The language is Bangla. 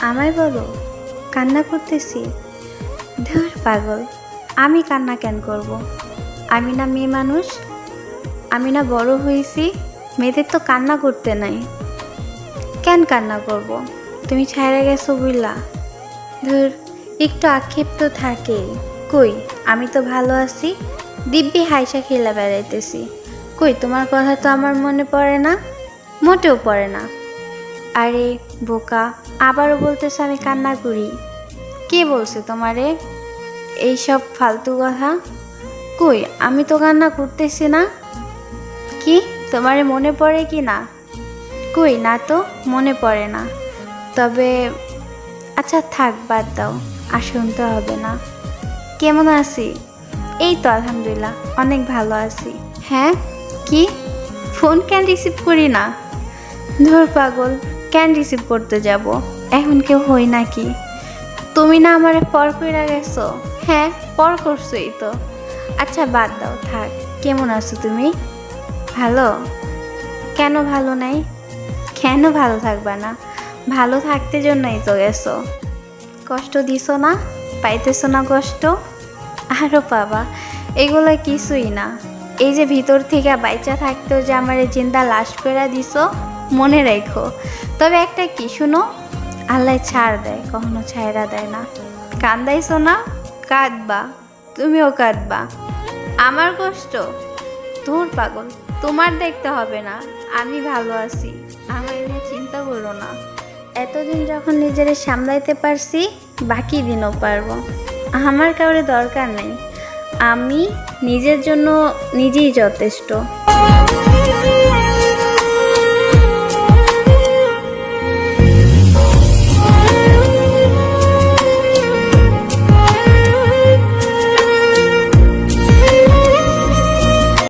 আমায় বলো কান্না করতেছি? ধুর পাগল, আমি কান্না কেন করব? আমি না মেয়ে মানুষ? আমি না বড় হয়েছি? মেয়েদের তো কান্না করতে নাই। কেন কান্না করব? তুমি ছাইড়া গেছো বুইলা? ধুর, একটু আক্ষেপ তো থাকেই। কই, আমি তো ভালো আছি, দিব্যি হাইসা খেলা বেড়াইতেছি। কই, তোমার কথা তো আমার মনে পড়ে না, মোটেও পড়ে না। আরে বোকা, আবারও বলতেছে আমি কান্না করি? কে বলছে তোমারে এইসব ফালতু কথা? কই, আমি তো কান্না করতেছি না। কি, তোমারে মনে পড়ে কি না? কই না তো, মনে পড়ে না। তবে আচ্ছা থাক, বাদ দাও, আর শুনতে হবে না। কেমন আছি? এই তো আলহামদুলিল্লাহ, অনেক ভালো আছি। হ্যাঁ, কি? ফোন কেন রিসিভ করি না? ধুর পাগল, কেন রিসিভ করতে যাব? এখন কেউ হই নাকি? তুমি না আমারে পর কইরা গেছো? হ্যাঁ, পর করছোই তো। আচ্ছা বাদ দাও, থাক। কেমন আছো তুমি? ভালো? কেন ভালো নাই? কেন ভালো থাকবা না? ভালো থাকতে জন্যই তো গেছো। কষ্ট দিছো না? পাইতেছো না কষ্ট? আরও পাবা, এগুলো কিছুই না। এই যে ভিতর থেকে বাইচা থাকতেও যে আমারে জিন্দা লাশ করে দিছো, মনে রেখো। তবে একটা কি শুনো, আল্লাহ ছাড় দেয়, কখনো ছাইড়া দেয় না। কান্দাইছো না? কাঁদবা, তুমিও কাঁদবা। আমার কষ্ট? দূর পাগল, তোমার দেখতে হবে না, আমি ভালো আছি, আমার নিয়ে চিন্তা করো না। এতদিন যখন নিজেরে সামলাইতে পারছি, বাকি দিনও পারবো। আমার কাউরে দরকার নেই, আমি নিজের জন্য নিজেই যথেষ্ট।